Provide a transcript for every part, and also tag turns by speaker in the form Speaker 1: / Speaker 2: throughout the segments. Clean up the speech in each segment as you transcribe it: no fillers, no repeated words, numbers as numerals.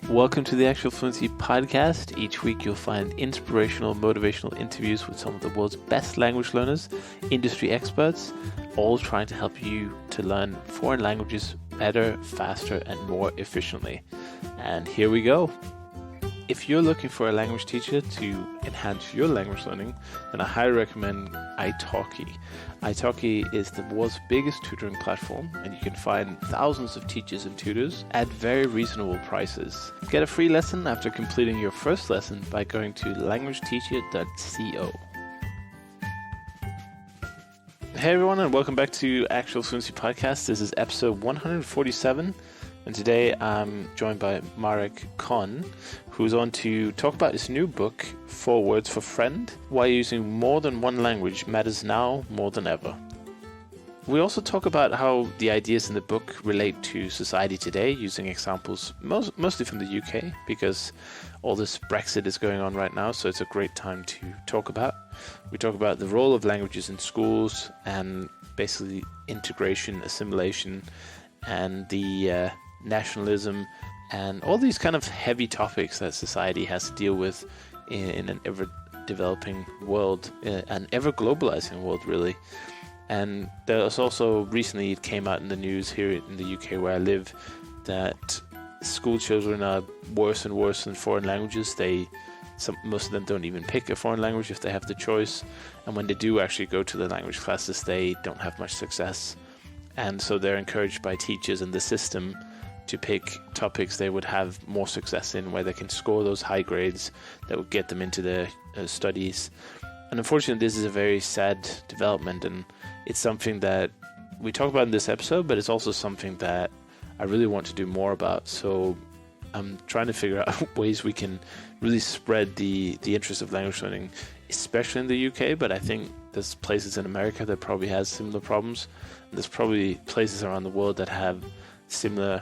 Speaker 1: Welcome to the Actual Fluency podcast. Each week you'll find inspirational, motivational interviews with some of the world's best language learners, industry experts, all trying to help you to learn foreign languages better, faster, and more efficiently. And here we go. If you're looking for a language teacher to enhance your language learning, then I highly recommend italki. Italki is the world's biggest tutoring platform, and you can find thousands of teachers and tutors at very reasonable prices. Get a free lesson after completing your first lesson by going to languageteacher.co. Hey everyone, and welcome back to Actual Fluency Podcast. This is episode 147. And today I'm joined by Marek Kohn, who's on to talk about his new book, 4 Words for Friend, Why Using More Than One Language Matters Now More Than Ever. We also talk about how the ideas in the book relate to society today, using examples mostly from the UK, because all this Brexit is going on right now, so it's a great time to talk about. We talk about the role of languages in schools and basically integration, assimilation, and the nationalism, and all these kind of heavy topics that society has to deal with in an ever-developing world, an ever-globalizing world, really. And there's also, recently it came out in the news here in the UK where I live, that school children are worse and worse in foreign languages. Most of them don't even pick a foreign language if they have the choice, and when they do actually go to the language classes, they don't have much success. And so they're encouraged by teachers and the system to pick topics they would have more success in, where they can score those high grades that would get them into their studies. And unfortunately, this is a very sad development, and it's something that we talk about in this episode, but it's also something that I really want to do more about. So I'm trying to figure out ways we can really spread the interest of language learning, especially in the UK, but I think there's places in America that probably has similar problems. There's probably places around the world that have similar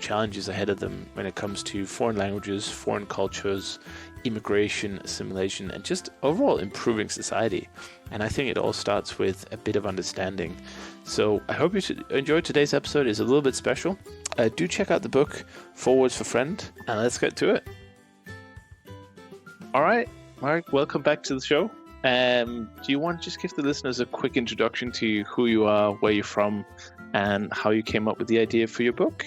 Speaker 1: challenges ahead of them when it comes to foreign languages, foreign cultures, immigration, assimilation, and just overall improving society. And I think it all starts with a bit of understanding. So I hope you should enjoy today's episode. It's a little bit special. Do check out the book, 4 Words for Friend, and let's get to it. All right, Mark, welcome back to the show. Do you want to just give the listeners a quick introduction to who you are, where you're from, and how you came up with the idea for your book?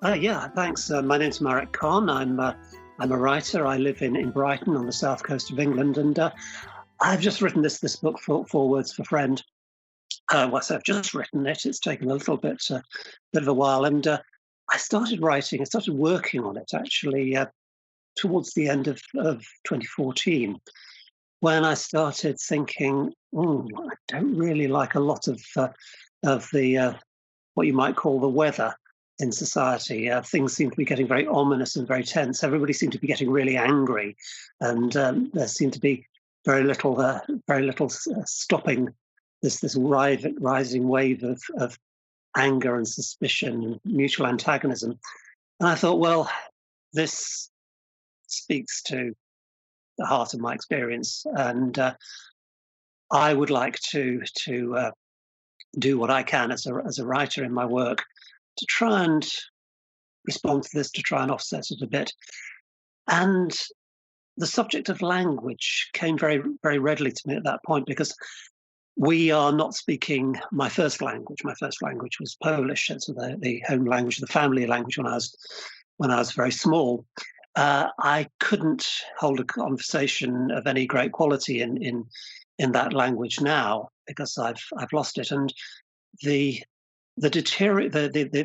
Speaker 2: Yeah, thanks. My name's Marek Kohn. I'm a writer. I live in Brighton on the south coast of England, and I've just written this book, 4 Words for Friend. So I've just written it. It's taken a little bit of a while, and I started working on it actually towards the end of 2014, when I started thinking, I don't really like a lot of the what you might call the weather in society. Things seem to be getting very ominous and very tense. Everybody seemed to be getting really angry, and there seemed to be very little stopping this rising wave of anger and suspicion and mutual antagonism. And I thought, well, this speaks to the heart of my experience, and I would like to do what I can as a writer in my work to try and respond to this, to try and offset it a bit. And the subject of language came very, very readily to me at that point, because we are not speaking my first language. My first language was Polish. It's the home language, the family language when I was very small. I couldn't hold a conversation of any great quality in that language now, because I've lost it. And the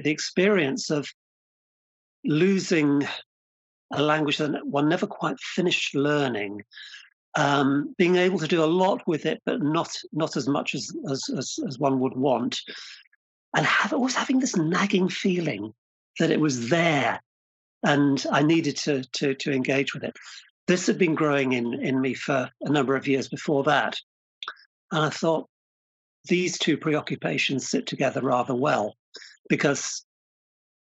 Speaker 2: experience of losing a language that one never quite finished learning, being able to do a lot with it, but not as much as one would want, and always having this nagging feeling that it was there and I needed to engage with it. This had been growing in me for a number of years before that, and I thought these two preoccupations sit together rather well, because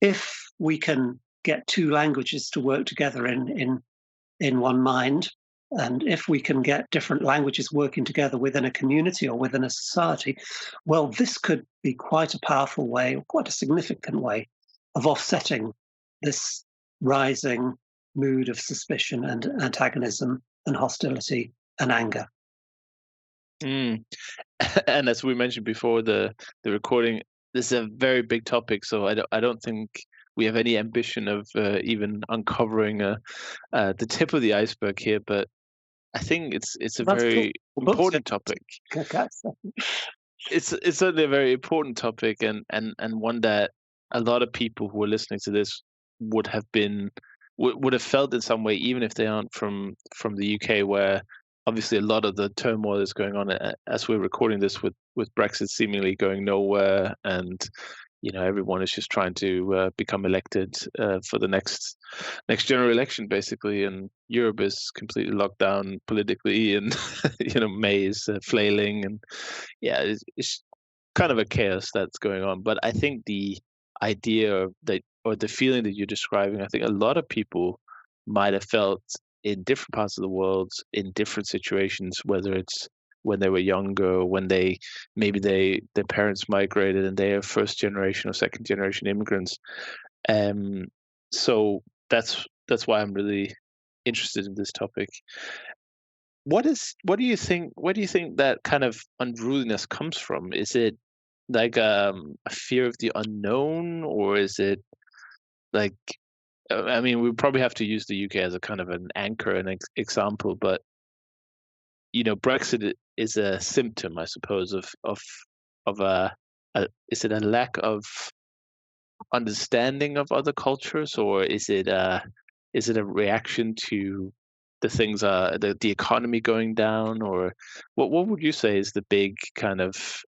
Speaker 2: if we can get two languages to work together in one mind, and if we can get different languages working together within a community or within a society, well, this could be quite a powerful way, or quite a significant way, of offsetting this rising mood of suspicion and antagonism and hostility and anger.
Speaker 1: Mm. And as we mentioned before the recording, this is a very big topic, so I don't think we have any ambition of even uncovering the tip of the iceberg here. But I think it's a
Speaker 2: That's
Speaker 1: very
Speaker 2: cool.
Speaker 1: important topic.
Speaker 2: Okay.
Speaker 1: It's certainly a very important topic, and one that a lot of people who are listening to this would have felt in some way, even if they aren't from the UK, where obviously a lot of the turmoil is going on as we're recording this, with Brexit seemingly going nowhere, and everyone is just trying to become elected for the next general election, basically, and Europe is completely locked down politically, and May is flailing, and yeah, it's kind of a chaos that's going on. But I think the idea of that, or the feeling that you're describing, I think a lot of people might have felt in different parts of the world, in different situations, whether it's when they were younger, when their parents migrated and they are first generation or second generation immigrants. So that's why I'm really interested in this topic. What do you think? Where do you think that kind of unruliness comes from? Is it like a fear of the unknown, or is it like? I mean, we probably have to use the UK as a kind of an anchor and example, but Brexit is a symptom, I suppose, of is it a lack of understanding of other cultures, or is it a reaction to the things the economy going down, or what would you say is the big kind of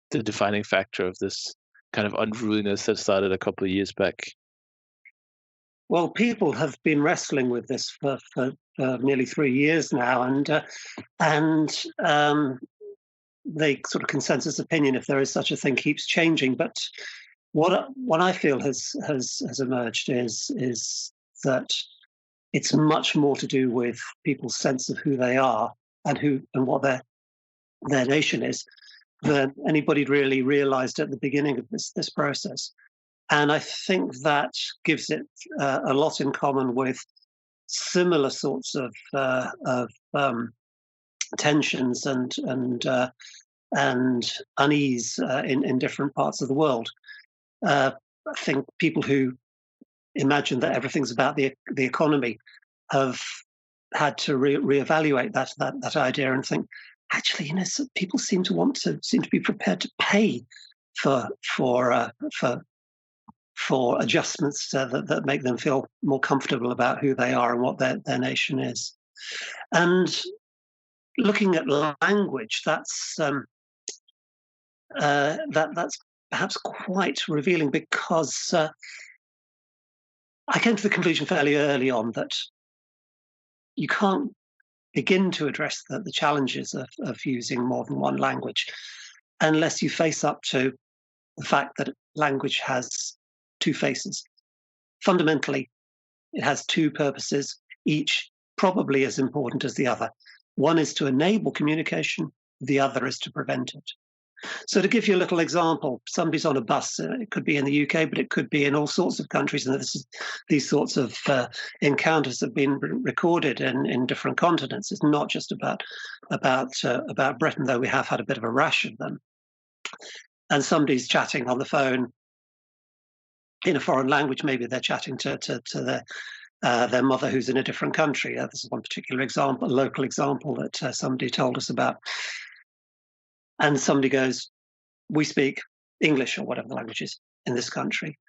Speaker 1: the defining factor of this kind of unruliness that started a couple of years back?
Speaker 2: Well, people have been wrestling with this for nearly 3 years now, and the sort of consensus opinion, if there is such a thing, keeps changing. But what I feel has emerged is that it's much more to do with people's sense of who they are and what their nation is than anybody really realized at the beginning of this process. And I think that gives it a lot in common with similar sorts of tensions and unease in different parts of the world. I think people who imagine that everything's about the economy have had to reevaluate that idea and think, actually, people seem to be prepared to pay for adjustments that make them feel more comfortable about who they are and what their nation is. And looking at language, that's perhaps quite revealing, because I came to the conclusion fairly early on that you can't begin to address the challenges of using more than one language unless you face up to the fact that language has two faces. Fundamentally, it has two purposes, each probably as important as the other. One is to enable communication, the other is to prevent it. So to give you a little example, somebody's on a bus. It could be in the UK, but it could be in all sorts of countries. And these sorts of encounters have been recorded in different continents. It's not just about Britain, though we have had a bit of a rash of them. And somebody's chatting on the phone in a foreign language. Maybe they're chatting to their mother who's in a different country. This is one particular example, a local example that somebody told us about. And somebody goes, "We speak English," or whatever the language is in this country.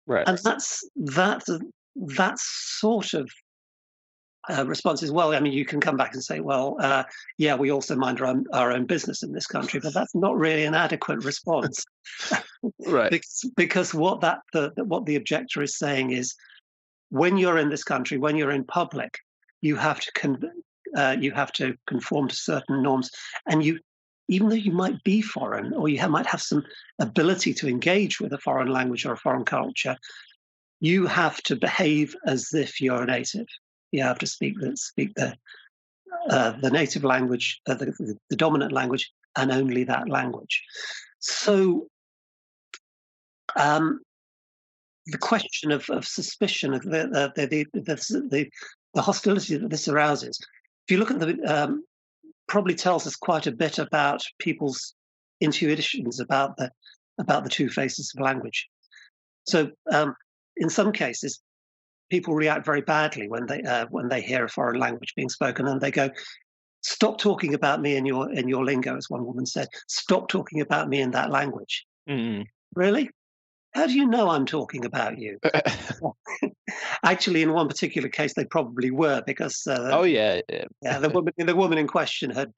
Speaker 1: Right.
Speaker 2: And that sort of response is, well, I mean, you can come back and say, well, yeah, we also mind our own business in this country, but that's not really an adequate response.
Speaker 1: Right.
Speaker 2: Because what the objector is saying is, when you're in this country, when you're in public, you have to conform to certain norms, and even though you might be foreign, or you might have some ability to engage with a foreign language or a foreign culture, you have to behave as if you're a native. You have to speak the native language, the dominant language, and only that language. So the question of suspicion, of the hostility that this arouses. If you look at the probably tells us quite a bit about people's intuitions about the two faces of language. So in some cases, people react very badly when they hear a foreign language being spoken, and they go, "Stop talking about me in your lingo," as one woman said. "Stop talking about me in that language."
Speaker 1: Mm.
Speaker 2: Really? How do you know I'm talking about you? Actually, in one particular case, they probably were, because
Speaker 1: Oh yeah.
Speaker 2: the woman in question had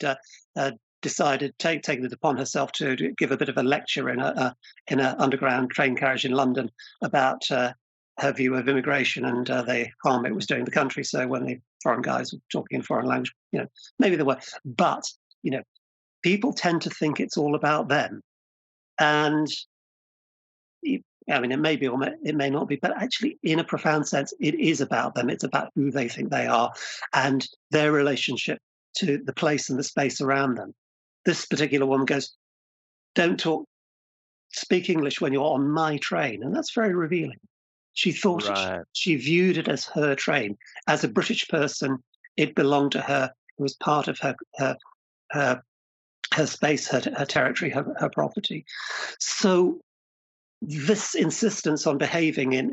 Speaker 2: decided, taken it upon herself to give a bit of a lecture in a underground train carriage in London about her view of immigration and the harm it was doing the country. So when the foreign guys were talking in foreign language, maybe they were, but people tend to think it's all about them, and I mean, it may be or it may not be, but actually, in a profound sense, it is about them. It's about who they think they are and their relationship to the place and the space around them. This particular woman goes, "Don't speak English when you're on my train," and that's very revealing. She thought she viewed it as her train. As a British person, it belonged to her. It was part of her space, her territory, her property. So this insistence on behaving in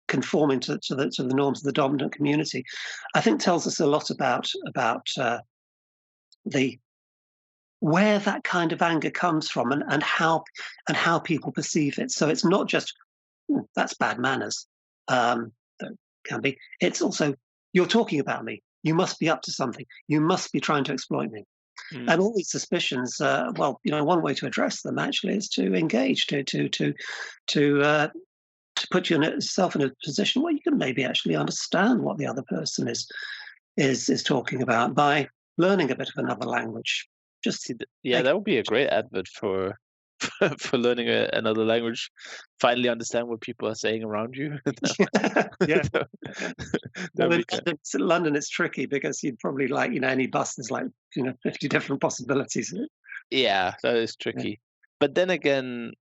Speaker 2: conforming to the norms of the dominant community, I think, tells us a lot about where that kind of anger comes from, and how people perceive it. So it's not just that's bad manners. That can be. It's also, you're talking about me. You must be up to something. You must be trying to exploit me. And all these suspicions, one way to address them actually is to engage, to put yourself in a position where you can maybe actually understand what the other person is talking about by learning a bit of another language.
Speaker 1: That would be a great advert for for learning another language. Finally understand what people are saying around you.
Speaker 2: Yeah. London, it's tricky because you'd probably any bus, there's 50 different possibilities.
Speaker 1: Yeah, that is tricky. Yeah. But then again,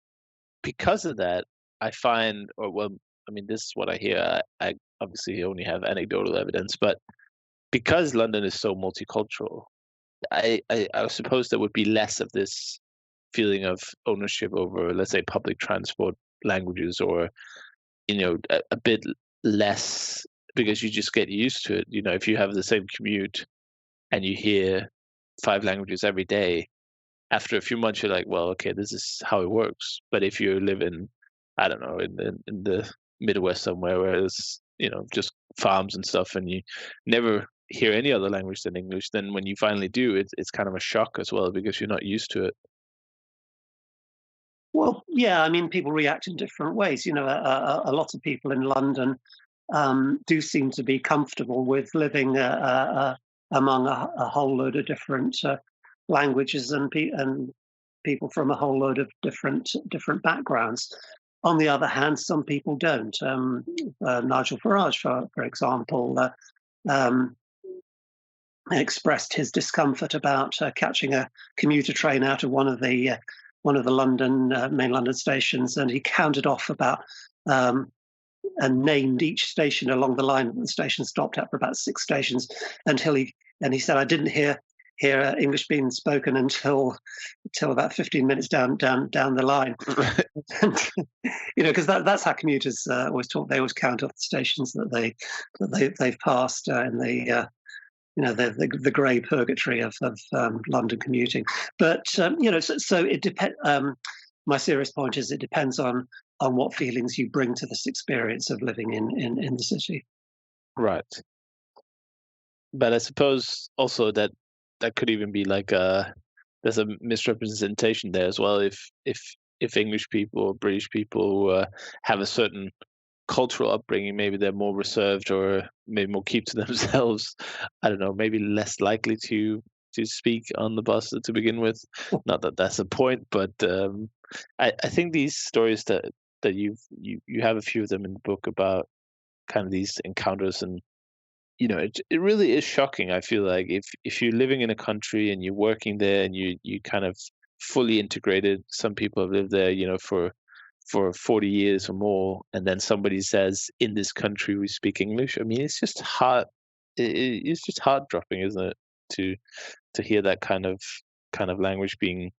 Speaker 1: because of that, I find, this is what I hear. I obviously only have anecdotal evidence, but because London is so multicultural, I suppose there would be less of this feeling of ownership over, let's say, public transport languages, or a bit less, because you just get used to it. If you have the same commute and you hear 5 languages every day, after a few months you're like, well, okay, this is how it works. But if you live in, I don't know, in the Midwest somewhere where there's just farms and stuff, and you never hear any other language than English, then when you finally do, it's kind of a shock as well, because you're not used to it.
Speaker 2: Well, yeah, I mean, people react in different ways. A lot of people in London do seem to be comfortable with living among a whole load of different languages and people from a whole load of different backgrounds. On the other hand, some people don't. Nigel Farage, for example, expressed his discomfort about catching a commuter train out of one of the London main London stations, and he counted off about and named each station along the line that the station stopped at for about 6 stations until he said, "I didn't hear English being spoken until about 15 minutes down the line." Because that's how commuters always talk. They always count off the stations that they've passed in the grey purgatory of London commuting. But so it depends. My serious point is, it depends on what feelings you bring to this experience of living in the city.
Speaker 1: Right. But I suppose also that could even be like there's a misrepresentation there as well. If English people or British people have a certain cultural upbringing, maybe they're more reserved, or maybe more keep to themselves. I don't know, maybe less likely to speak on the bus to begin with. Not that that's a point, but I think these stories that you have a few of them in the book about kind of these encounters, and it really is shocking. I feel like if you're living in a country and you're working there and you kind of fully integrated, some people have lived there for for 40 years or more, and then somebody says, in this country we speak English. I mean, it's just heart it's just heart dropping, isn't it, to hear that kind of language being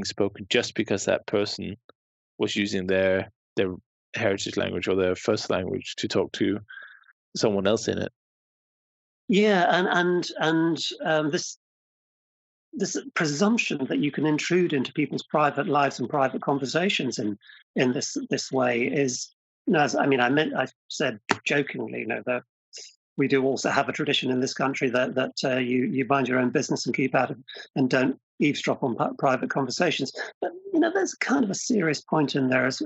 Speaker 1: spoken just because that person was using their heritage language or their first language to talk to someone else in it.
Speaker 2: Yeah, and this presumption that you can intrude into people's private lives and private conversations in this way is, I said jokingly, that we do also have a tradition in this country that you mind your own business and keep out of and don't eavesdrop on private conversations. But there's kind of a serious point in there as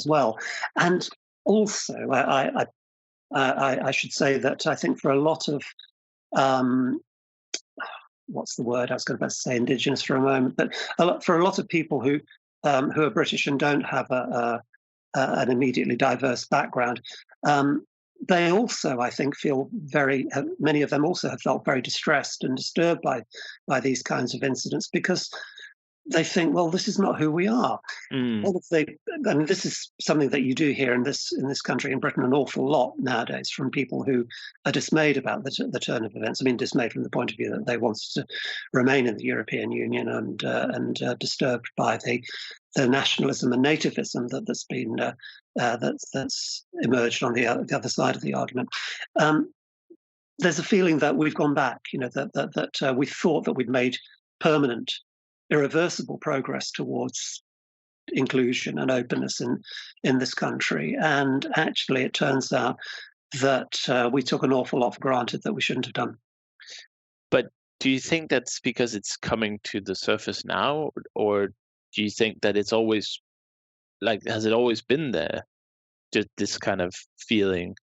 Speaker 2: well. And also, I should say that I think for a lot of what's the word? I was going to say indigenous for a moment, but for a lot of people who are British and don't have an immediately diverse background, they also, I think, feel many of them also have felt very distressed and disturbed by these kinds of incidents, because they think, well, this is not who we are. This is something that you do here in this country, in Britain, an awful lot nowadays, from people who are dismayed about the turn of events. I mean, dismayed from the point of view that they wanted to remain in the European Union, and disturbed by the nationalism and nativism that's been that's emerged on the other side of the argument. There's a feeling that we've gone back. That we thought that we'd made permanent, irreversible progress towards inclusion and openness in this country, and actually it turns out that we took an awful lot for granted that we shouldn't have done.
Speaker 1: But do you think that's because it's coming to the surface now, or do you think that it's always, has it always been there, just this kind of feeling,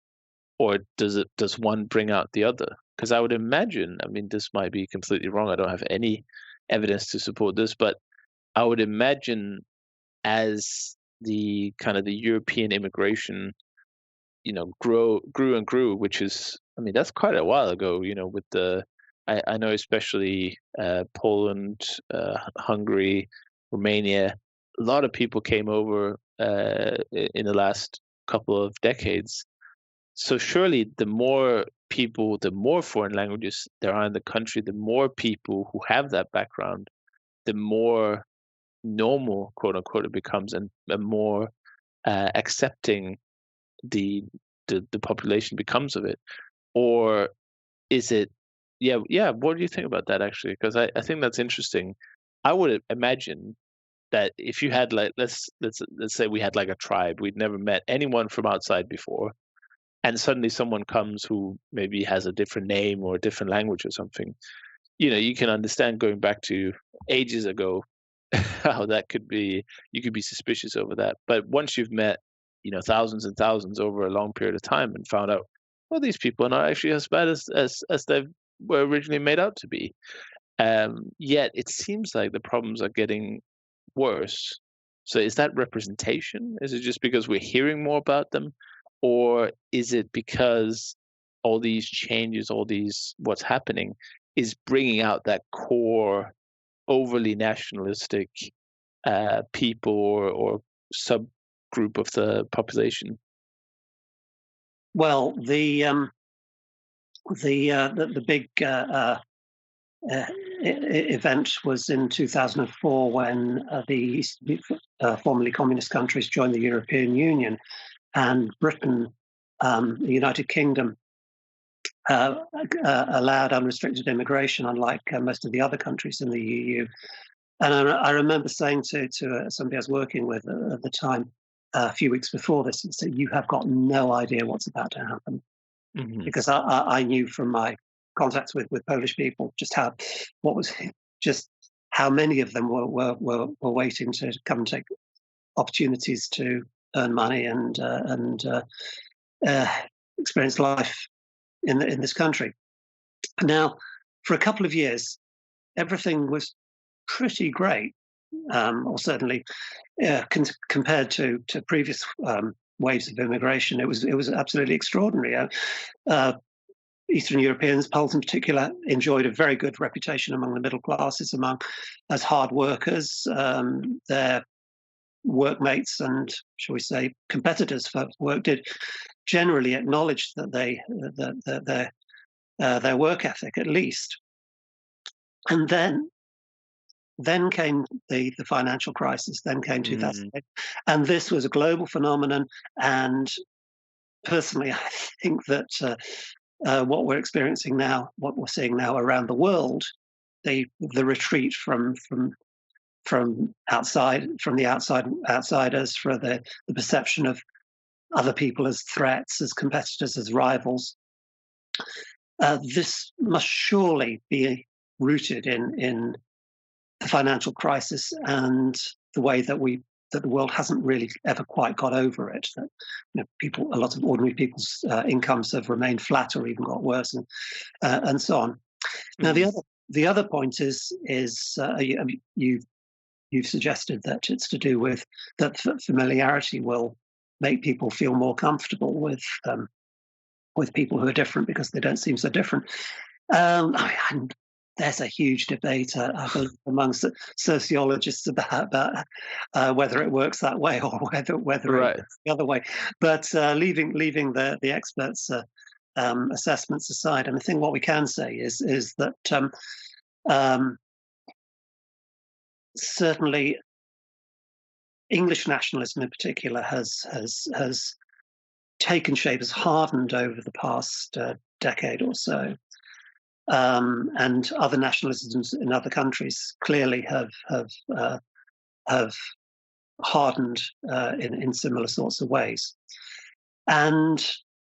Speaker 1: or does one bring out the other? Because I would imagine, I mean, this might be completely wrong, I don't have any evidence to support this, but I would imagine as the kind of the European immigration, grew and grew, which is, I mean, that's quite a while ago, with I know especially Poland, Hungary, Romania, a lot of people came over in the last couple of decades. So surely the more people, the more foreign languages there are in the country, the more people who have that background, the more normal, quote unquote, it becomes, and more accepting the population becomes of it. Or is it, what do you think about that, actually? Because I think that's interesting. I would imagine that if you had, let's say we had a tribe, we'd never met anyone from outside before, and suddenly someone comes who maybe has a different name or a different language or something, you can understand, going back to ages ago, how that could be, you could be suspicious over that. But once you've met, thousands and thousands over a long period of time and found out, well, these people are not actually as bad as they were originally made out to be. Yet it seems like the problems are getting worse. So is that representation? Is it just because we're hearing more about them? Or is it because all these changes, what's happening is bringing out that core, overly nationalistic people or subgroup of the population?
Speaker 2: Well, the big event was in 2004 when the formerly communist countries joined the European Union, and Britain, the United Kingdom, allowed unrestricted immigration, unlike most of the other countries in the EU. And I remember saying to somebody I was working with at the time, a few weeks before this, and said, "You have got no idea what's about to happen," because I knew from my contacts with Polish people just how many of them were waiting to come and take opportunities to earn money and experience life in this country. Now, for a couple of years, everything was pretty great, or certainly compared to previous waves of immigration, it was absolutely extraordinary. Eastern Europeans, Poles in particular, enjoyed a very good reputation among the middle classes, as hard workers. Their workmates and, shall we say, competitors for work did generally acknowledge that their work ethic, at least. And then came the financial crisis. Then came 2008, and this was a global phenomenon. And personally, I think that what we're experiencing now, what we're seeing now around the world, the retreat from the outsiders, for the perception of other people as threats, as competitors, as rivals. This must surely be rooted in the financial crisis and the way that the world hasn't really ever quite got over it. That a lot of ordinary people's incomes have remained flat or even got worse, and so on. Now, the other point is you've suggested that it's to do with that familiarity will make people feel more comfortable with people who are different because they don't seem so different. And there's a huge debate, I believe, amongst sociologists about whether it works that way or whether
Speaker 1: Right.
Speaker 2: it works the other way. But leaving the experts' assessments aside, and I think what we can say is that certainly English nationalism in particular has taken shape, has hardened over the past decade or so. And other nationalisms in other countries clearly have hardened in similar sorts of ways. And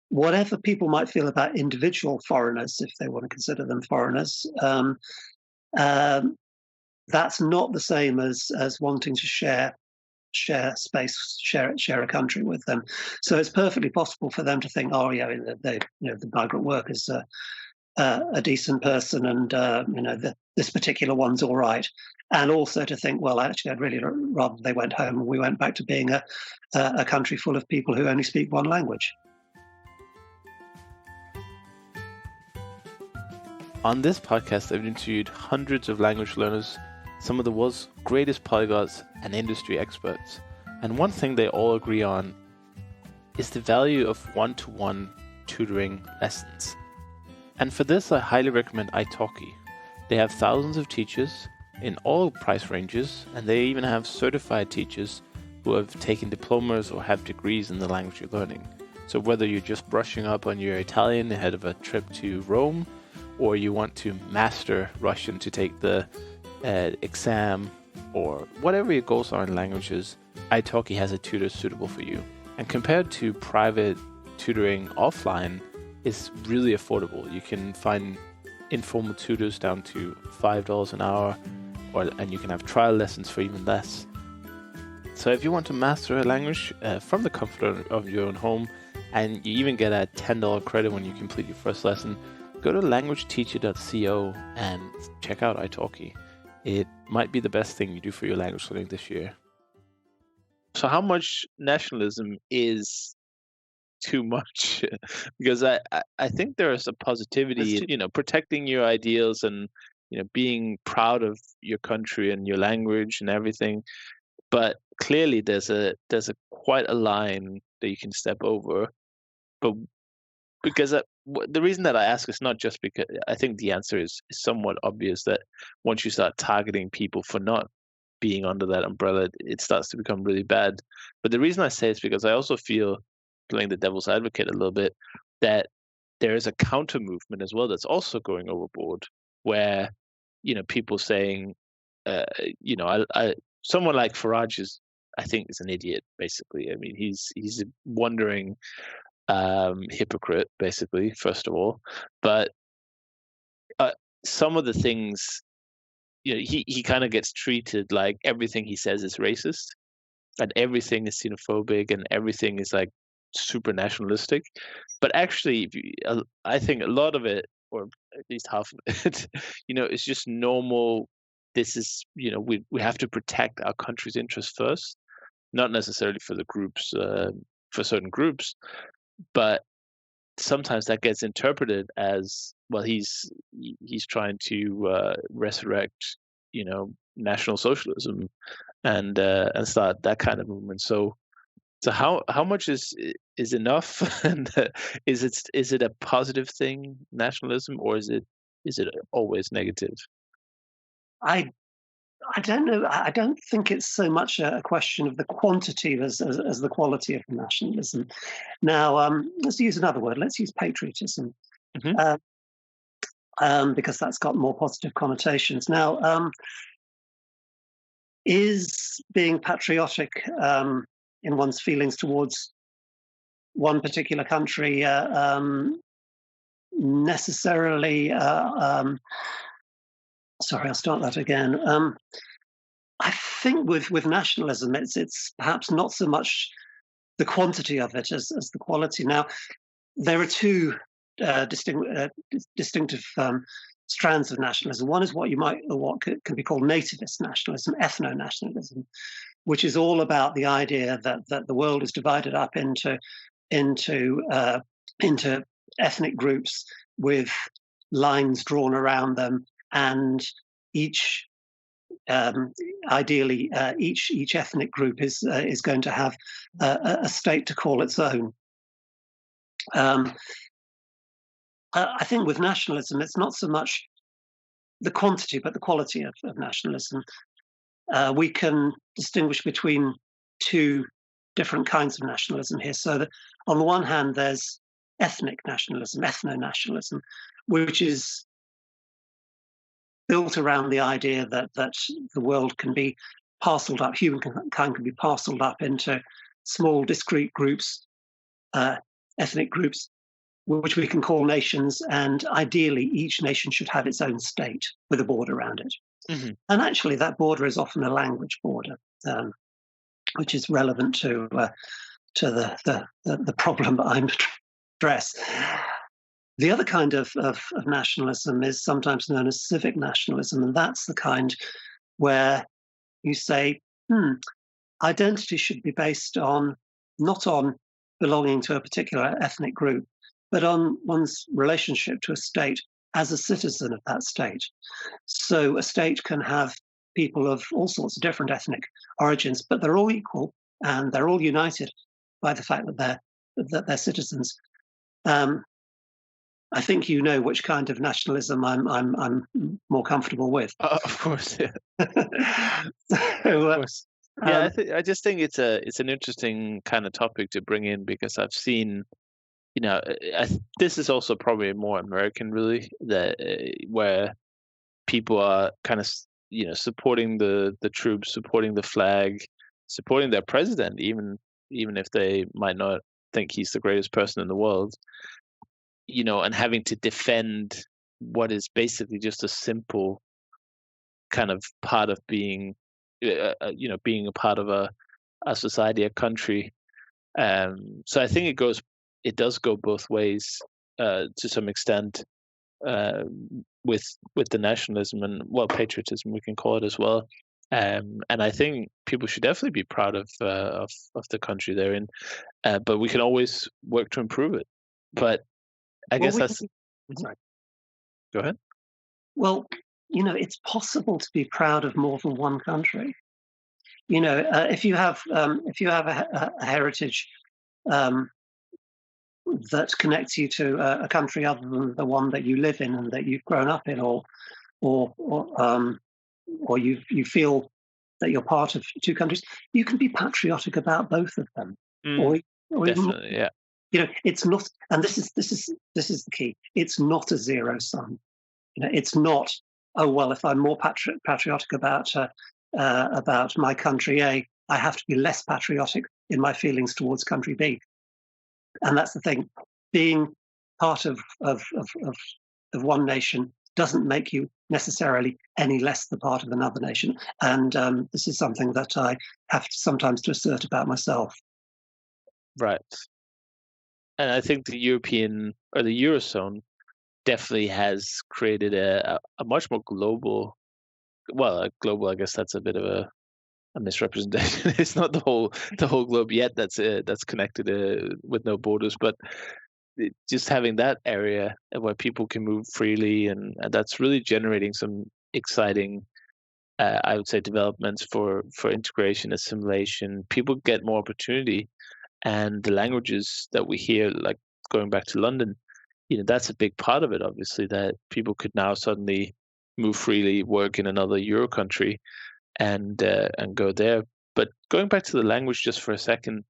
Speaker 2: whatever people might feel about individual foreigners, if they want to consider them foreigners, that's not the same as wanting to share space, share a country with them. So it's perfectly possible for them to think, oh yeah, the migrant workers a decent person, and this particular one's all right, and also to think, well, actually, I'd really rather they went home and we went back to being a country full of people who only speak one language.
Speaker 1: On this podcast, I've interviewed hundreds of language learners, some of the world's greatest polyglots and industry experts, and one thing they all agree on is the value of one-to-one tutoring lessons. And for this, I highly recommend italki. They have thousands of teachers in all price ranges, and they even have certified teachers who have taken diplomas or have degrees in the language you're learning. So whether you're just brushing up on your Italian ahead of a trip to Rome, or you want to master Russian to take the exam, or whatever your goals are in languages, italki has a tutor suitable for you. And compared to private tutoring offline, it's really affordable. You can find informal tutors down to $5 an hour, and you can have trial lessons for even less. So if you want to master a language from the comfort of your own home, and you even get a $10 credit when you complete your first lesson, go to languageteacher.co and check out italki. It might be the best thing you do for your language learning this year. So how much nationalism is too much? Because I think there is a positivity in protecting your ideals and being proud of your country and your language and everything, but clearly there's a quite a line that you can step over. But because the reason that I ask is not just because I think the answer is somewhat obvious, that once you start targeting people for not being under that umbrella, it starts to become really bad. But the reason I say it's because I also feel, playing the devil's advocate a little bit, that there is a counter movement as well that's also going overboard, where people saying, someone like Farage I think is an idiot, basically. I mean, he's a wandering hypocrite, basically, first of all. But some of the things, he kind of gets treated like everything he says is racist, and everything is xenophobic, and everything is like super nationalistic. But actually, I think a lot of it, or at least half of it, it's just normal. This is, we have to protect our country's interests first, not necessarily for the groups, for certain groups, but sometimes that gets interpreted as, well, he's trying to resurrect, National Socialism, and start that kind of movement. So how much is enough, and is it a positive thing, nationalism, or is it always negative?
Speaker 2: I I don't know. I don't think it's so much a question of the quantity as the quality of nationalism. Now, let's use another word. Let's use patriotism,
Speaker 1: Hmm.
Speaker 2: uh, because that's got more positive connotations. Now, is being patriotic in one's feelings towards one particular country necessarily? Sorry, I'll start that again. I think with nationalism, it's perhaps not so much the quantity of it as the quality. Now, there are two distinctive strands of nationalism. One is what can be called nativist nationalism, ethno-nationalism, which is all about the idea that the world is divided up into into ethnic groups with lines drawn around them, and each ideally each ethnic group is going to have a state to call its own. Um, I think with nationalism, it's not so much the quantity, but the quality of nationalism. We can distinguish between two different kinds of nationalism here. So that on the one hand, there's ethnic nationalism, ethno-nationalism, which is built around the idea that the world can be parceled up, humankind can be parceled up into small, discrete groups, ethnic groups, which we can call nations, and ideally each nation should have its own state with a border around it.
Speaker 1: Hmm.
Speaker 2: And actually, that border is often a language border, which is relevant to the problem that I'm address. The other kind of nationalism is sometimes known as civic nationalism, and that's the kind where you say, identity should be based on not on belonging to a particular ethnic group, but on one's relationship to a state as a citizen of that state. So a state can have people of all sorts of different ethnic origins, but they're all equal and they're all united by the fact that they're citizens. Um, I think you know which kind of nationalism I'm more comfortable with.
Speaker 1: Of course, yeah.
Speaker 2: So,
Speaker 1: Of course. Yeah,
Speaker 2: um,
Speaker 1: I just think it's an interesting kind of topic to bring in, because I've seen, this is also probably more American, really, that where people are kind of supporting the troops, supporting the flag, supporting their president, even if they might not think he's the greatest person in the world, and having to defend what is basically just a simple kind of part of being, being a part of a society, a country. So I think it does go both ways to some extent, uh, with the nationalism and, well, patriotism, we can call it as well. And I think people should definitely be proud of the country they're in, but we can always work to improve it. But I
Speaker 2: well,
Speaker 1: guess that's.
Speaker 2: sorry.
Speaker 1: Go ahead.
Speaker 2: Well, it's possible to be proud of more than one country. If you have a heritage um, that connects you to a country other than the one that you live in and that you've grown up in, or you feel that you're part of two countries, you can be patriotic about both of them,
Speaker 1: Mm,
Speaker 2: or even,
Speaker 1: definitely, yeah.
Speaker 2: it's not. And this is the key. It's not a zero sum. It's not. Oh well, if I'm more patriotic about my country A, I have to be less patriotic in my feelings towards country B. And that's the thing. Being part of one nation doesn't make you necessarily any less the part of another nation. And this is something that I have sometimes to assert about myself.
Speaker 1: Right. And I think the European, or the Eurozone, definitely has created a much more global, well, global, I guess that's a bit of a misrepresentation. It's not the whole globe yet that's connected with no borders, but just having that area where people can move freely, and that's really generating some exciting I would say, developments for integration, assimilation. People get more opportunity, and the languages that we hear, like going back to London, that's a big part of it. Obviously, that people could now suddenly move freely, work in another Euro country, and go there. But going back to the language just for a second,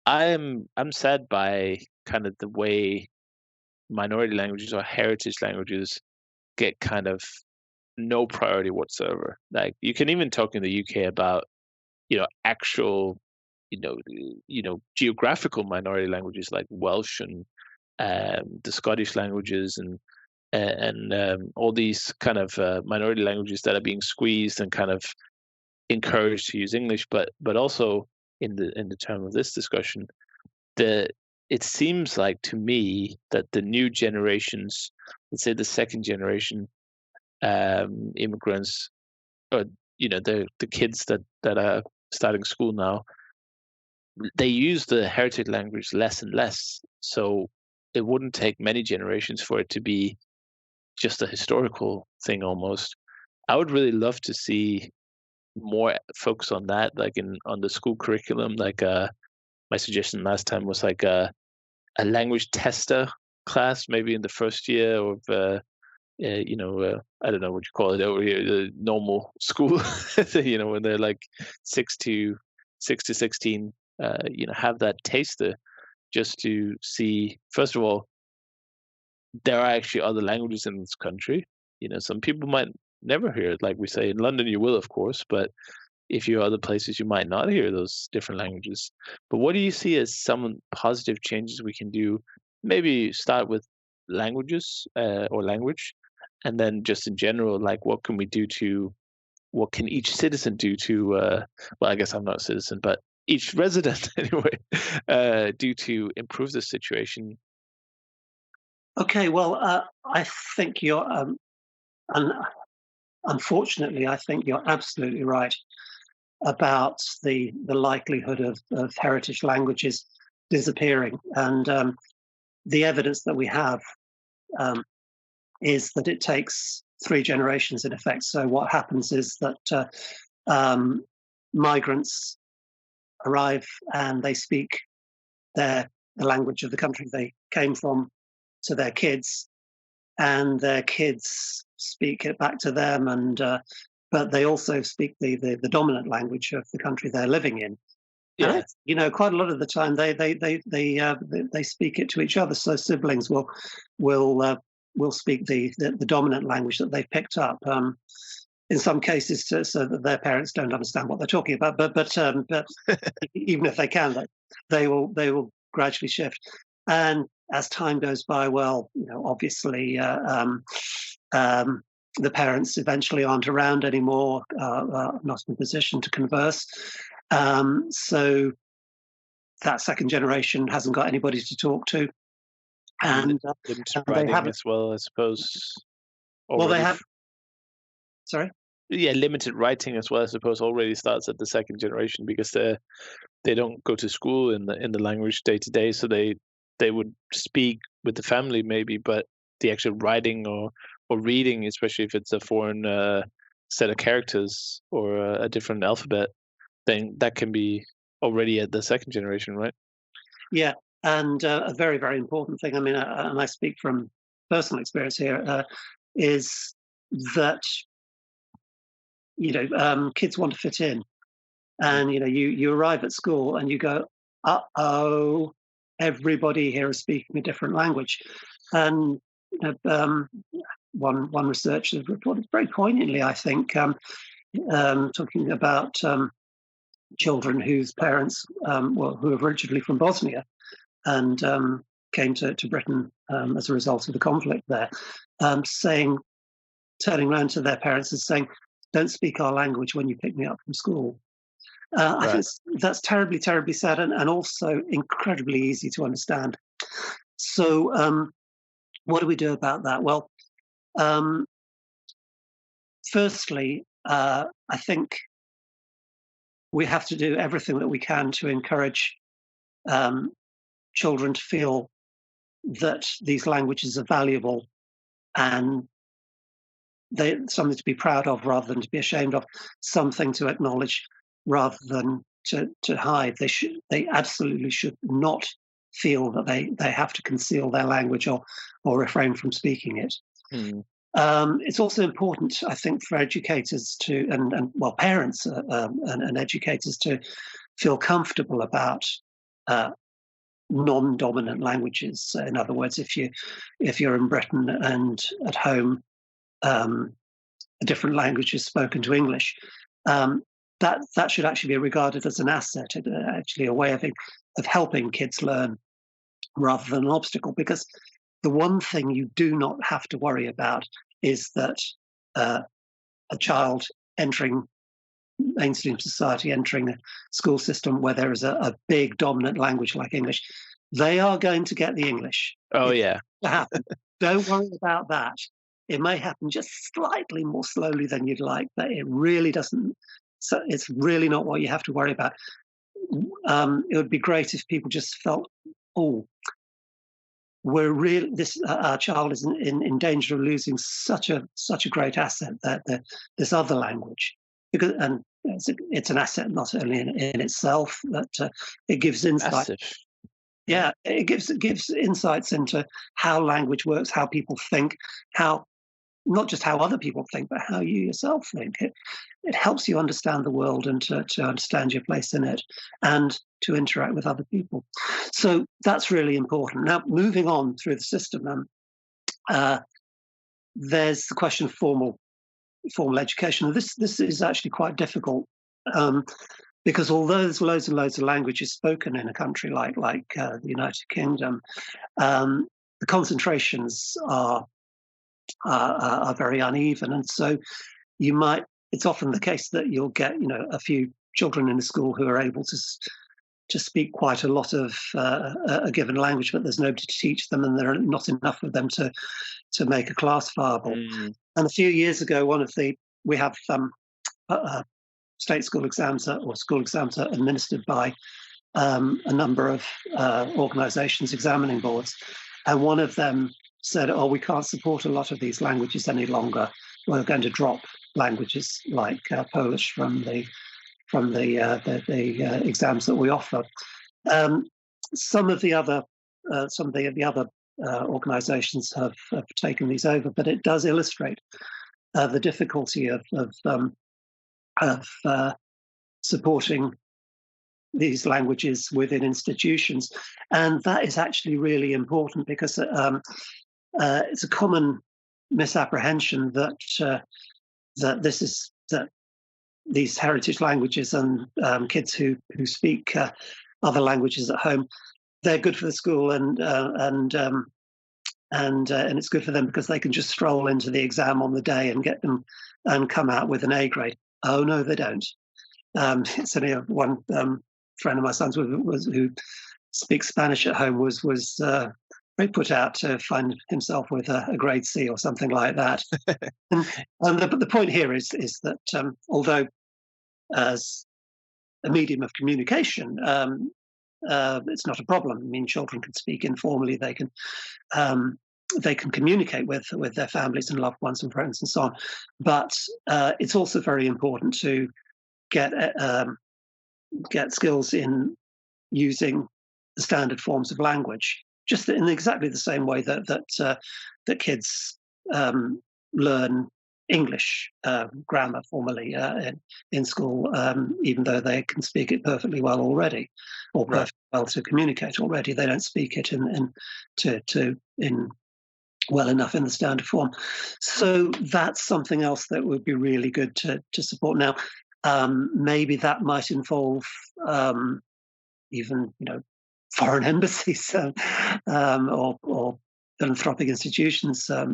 Speaker 1: I'm sad by kind of the way minority languages or heritage languages get kind of no priority whatsoever. Like you can even talk in the UK about, actual, geographical minority languages like Welsh and the Scottish languages and all these kind of minority languages that are being squeezed and kind of encouraged to use English, but also in the term of this discussion, it seems like to me that the new generations, let's say the second generation immigrants, or the kids that are starting school now, they use the heritage language less and less. So it wouldn't take many generations for it to be just a historical thing almost. I would really love to see more focus on that, like on the school curriculum. Like my suggestion last time was like a language tester class, maybe in the first year of I don't know what you call it over here, the normal school, when they're like 6 to 16, have that taster just to see, first of all, there are actually other languages in this country. Some people might never hear it. Like we say in London, you will, of course, but if you're other places, you might not hear those different languages. But what do you see as some positive changes we can do? Maybe start with languages or language, and then just in general, like what can each citizen do to, well, I guess I'm not a citizen, but each resident anyway, do to improve the situation?
Speaker 2: Okay, well, I think unfortunately, I think you're absolutely right about the likelihood of heritage languages disappearing, and the evidence that we have is that it takes 3 generations in effect. So what happens is that migrants arrive and they speak the language of the country they came from to their kids, and their kids speak it back to them, and but they also speak the dominant language of the country they're living in.
Speaker 1: Yeah,
Speaker 2: And quite a lot of the time they speak it to each other. So siblings will speak the dominant language that they've picked up. In some cases, so that their parents don't understand what they're talking about. But even if they can, they will gradually shift. And as time goes by, well, obviously, the parents eventually aren't around anymore, not in a position to converse. So that second generation hasn't got anybody to talk to, and
Speaker 1: limited
Speaker 2: they
Speaker 1: writing
Speaker 2: haven't.
Speaker 1: as well, I suppose.
Speaker 2: Well, they
Speaker 1: Already,
Speaker 2: have. Sorry.
Speaker 1: yeah, limited writing as well, I suppose, already starts at the second generation because they don't go to school in the language day to day, so they would speak with the family maybe, but the actual writing or reading, especially if it's a foreign set of characters or a different alphabet, then that can be already at the second generation, right?
Speaker 2: Yeah, and a very, very important thing. I mean, and I speak from personal experience here, is that kids want to fit in, and you arrive at school and you go, oh, everybody here is speaking a different language, and one researcher reported very poignantly, I think, talking about children whose parents, who are originally from Bosnia and came to Britain as a result of the conflict there, turning around to their parents and saying, "Don't speak our language when you pick me up from school." I
Speaker 1: Right.
Speaker 2: think that's terribly, terribly sad, and also incredibly easy to understand. So, what do we do about that? Well, firstly, I think we have to do everything that we can to encourage children to feel that these languages are valuable and something to be proud of rather than to be ashamed of, something to acknowledge rather than to hide. They absolutely should not feel that they have to conceal their language or refrain from speaking it.
Speaker 1: Mm.
Speaker 2: It's also important, I think, for educators to and parents and educators to feel comfortable about non-dominant languages. In other words, if you're in Britain and at home a different language is spoken to English, that should actually be regarded as an asset, actually a way of helping kids learn rather than an obstacle. Because the one thing you do not have to worry about is that a child entering mainstream society, entering a school system where there is a big dominant language like English, they are going to get the English.
Speaker 1: Oh, yeah.
Speaker 2: Don't worry about that. It may happen just slightly more slowly than you'd like, but it really doesn't. So it's really not what you have to worry about. It would be great if people just felt, oh, our child is in danger of losing such a great asset, that this other language, because it's an asset not only in itself, but it gives insight.
Speaker 1: Massive.
Speaker 2: Yeah, it gives insights into how language works, how people think, not just how other people think, but how you yourself think. It helps you understand the world and to understand your place in it and to interact with other people. So that's really important. Now, moving on through the system, there's the question of formal education. This is actually quite difficult because although there's loads and loads of languages spoken in a country like the United Kingdom, the concentrations are very uneven, and so it's often the case that you'll get a few children in a school who are able to speak quite a lot of a given language, but there's nobody to teach them, and there are not enough of them to make a class viable. And a few years ago, we have state school exams or school exams are administered by a number of organisations, examining boards, and one of them said, "Oh, we can't support a lot of these languages any longer. We're going to drop languages like Polish from the exams that we offer." Some of the other organisations have taken these over, but it does illustrate the difficulty of supporting these languages within institutions, and that is actually really important because it's a common misapprehension that these heritage languages and kids who speak other languages at home, they're good for the school and it's good for them because they can just stroll into the exam on the day and get them and come out with an A grade. Oh no, they don't. It's only one friend of my son's who speaks Spanish at home was very put out to find himself with a grade C or something like that. and the point here is that although as a medium of communication, it's not a problem. I mean, children can speak informally. They can communicate with their families and loved ones and friends and so on. But it's also very important to get skills in using the standard forms of language, just in exactly the same way that kids learn English grammar formally in school, even though they can speak it perfectly well already, or perfectly well to communicate already. They don't speak it in well enough in the standard form. So that's something else that would be really good to support. Now, maybe that might involve even foreign embassies or philanthropic institutions for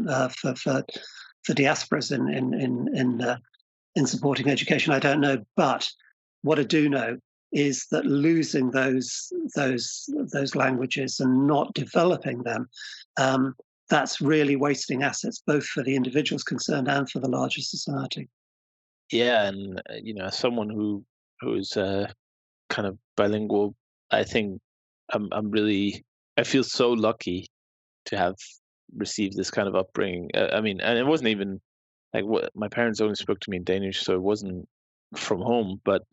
Speaker 2: diasporas in supporting education. I don't know, but what I do know is that losing those languages and not developing them, that's really wasting assets, both for the individuals concerned and for the larger society.
Speaker 1: Yeah, and as someone who's kind of bilingual, I think I feel so lucky to have received this kind of upbringing. I mean, and it wasn't even like what my parents only spoke to me in Danish, so it wasn't from home, but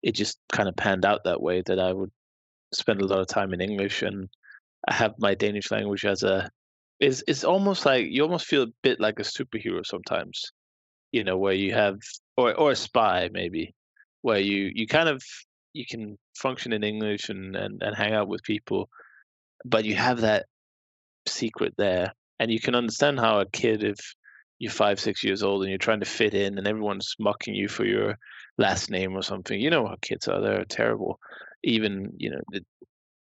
Speaker 1: it just kind of panned out that way that I would spend a lot of time in English, and I have my Danish language as a it's almost like you almost feel a bit like a superhero sometimes, where you have or a spy maybe, where you kind of you can function in English and hang out with people, but you have that secret there, and you can understand how a kid, if you're 5, 6 years old and you're trying to fit in and everyone's mocking you for your last name or something, you know how kids are, they're terrible. Even,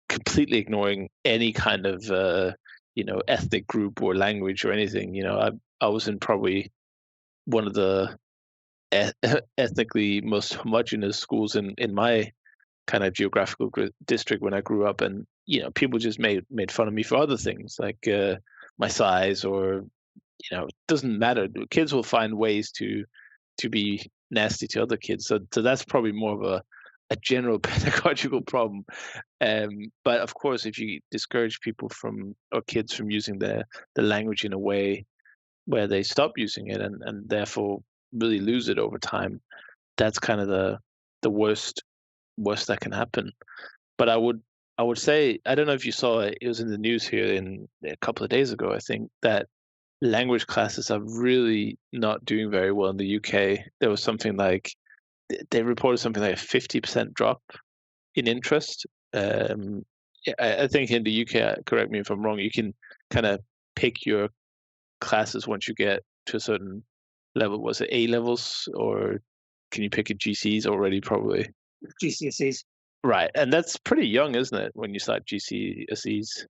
Speaker 1: completely ignoring any kind of ethnic group or language or anything. I was in probably one of the ethnically most homogenous schools in my kind of geographical district when I grew up, and people just made fun of me for other things like my size, or it doesn't matter. Kids will find ways to be nasty to other kids. So that's probably more of a general pedagogical problem. But of course, if you discourage people or kids from using the language in a way where they stop using it and therefore really lose it over time, that's kind of the worst that can happen. But I would say, I don't know if you saw it, it was in the news here in a couple of days ago, I think, that language classes are really not doing very well in the UK. There was something like they reported something like a 50% drop in interest. Yeah, I think in the UK, correct me if I'm wrong, you can kind of pick your classes once you get to a certain level. Was it A levels, or can you pick a GCs already? Probably
Speaker 2: GCSEs.
Speaker 1: right, and that's pretty young, isn't it, when you start GCSEs?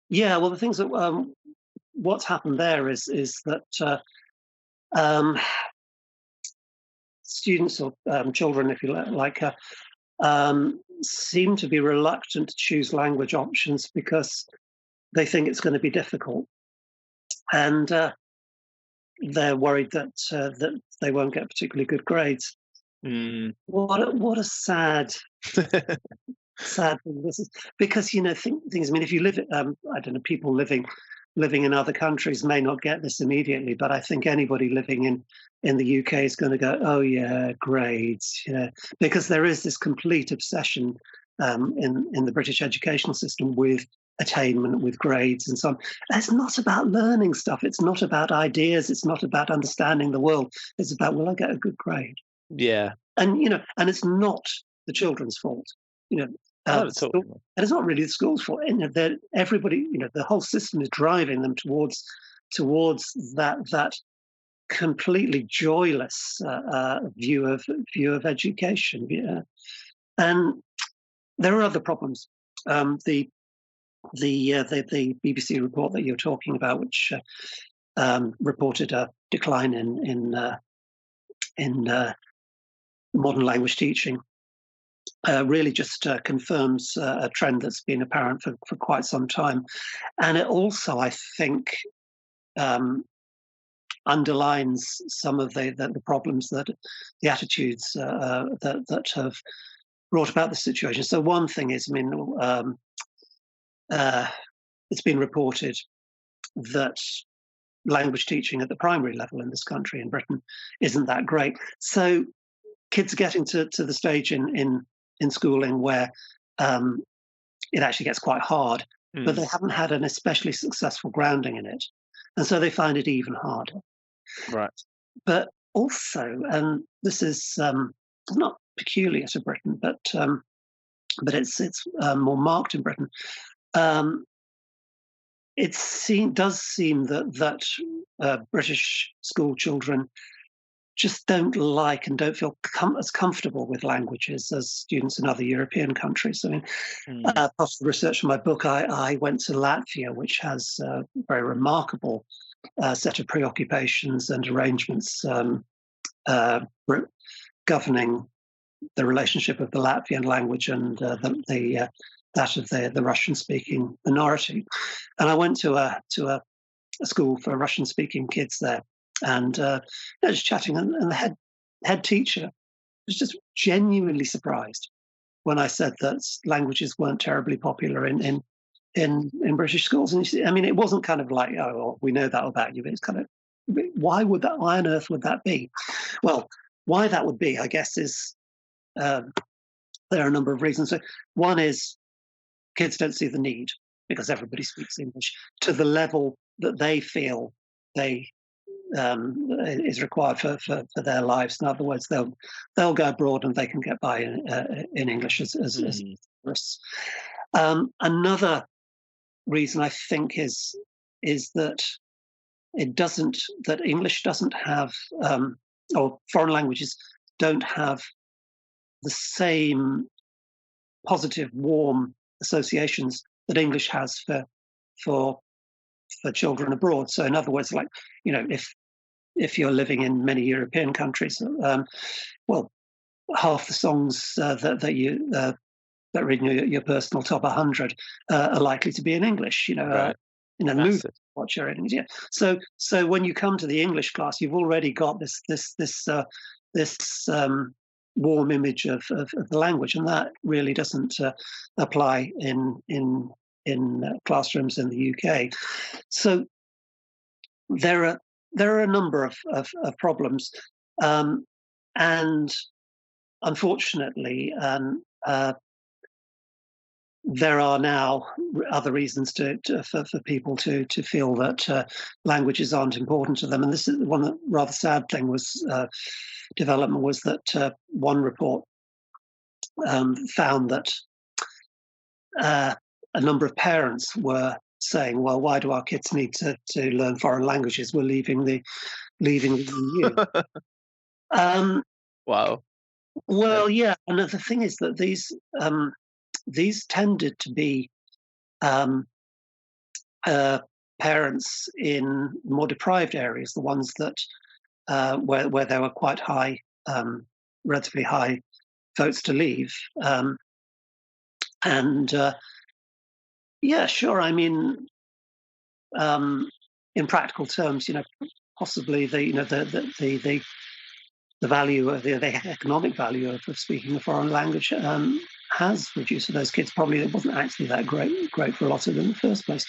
Speaker 2: Yeah, well, the things that what's happened there is that um, students or children, if you like, seem to be reluctant to choose language options because they think it's going to be difficult, and they're worried that they won't get particularly good grades.
Speaker 1: Mm.
Speaker 2: What a sad thing this is, because things. I mean, if you live, I don't know, people living in other countries may not get this immediately, but I think anybody living in the UK is going to go, oh yeah, grades, because there is this complete obsession in the British educational system with attainment, with grades and so on. It's not about learning stuff. It's not about ideas. It's not about understanding the world. It's about, will I get a good grade?
Speaker 1: Yeah.
Speaker 2: And and it's not the children's fault.
Speaker 1: Not at all.
Speaker 2: And it's not really the school's fault. Everybody, the whole system is driving them towards that completely joyless view of education. Yeah. And there are other problems. The BBC report that you're talking about, which reported a decline in modern language teaching, really just confirms a trend that's been apparent for quite some time. And it also, I think, underlines some of the problems, that the attitudes that have brought about the situation. So one thing is, I mean, it's been reported that language teaching at the primary level in this country, in Britain, isn't that great. So kids are getting to the stage in schooling where it actually gets quite hard, but they haven't had an especially successful grounding in it, and so they find it even harder.
Speaker 1: Right.
Speaker 2: But also, and this is not peculiar to Britain, but it's more marked in Britain. It does seem that British school children just don't like and don't feel as comfortable with languages as students in other European countries. I mean, part of the research for my book, I went to Latvia, which has a very remarkable set of preoccupations and arrangements governing the relationship of the Latvian language and that of the Russian-speaking minority. And I went to a school for Russian-speaking kids there, and just chatting, and the head teacher was just genuinely surprised when I said that languages weren't terribly popular in British schools. And I mean, it wasn't kind of like, oh, well, we know that about you, but it's kind of, why on earth would that be? Well, why that would be, I guess, is there are a number of reasons. So one is kids don't see the need because everybody speaks English to the level that they feel they is required for their lives. In other words, they'll go abroad and they can get by in English as tourists. Another reason I think is that English doesn't have or foreign languages don't have the same positive, warm associations that English has for children abroad. So, in other words, like, if you're living in many European countries, well, half the songs that are in your personal top 100 are likely to be in English.
Speaker 1: Right.
Speaker 2: In a movie, watch your English. Yeah. So when you come to the English class, you've already got this warm image of the language, and that really doesn't apply in classrooms in the UK. So there are a number of problems, and unfortunately, there are now other reasons for people to feel that languages aren't important to them. And this is one rather sad thing development was that one report found that a number of parents were saying, "Well, why do our kids need to learn foreign languages? We're leaving the EU."
Speaker 1: Wow.
Speaker 2: Well, yeah, and the thing is that these tended to be parents in more deprived areas, the ones that where there were quite high, relatively high votes to leave, and yeah, sure. I mean, in practical terms, possibly the value of the economic value of speaking a foreign language has reduced for those kids. Probably it wasn't actually that great for a lot of them in the first place.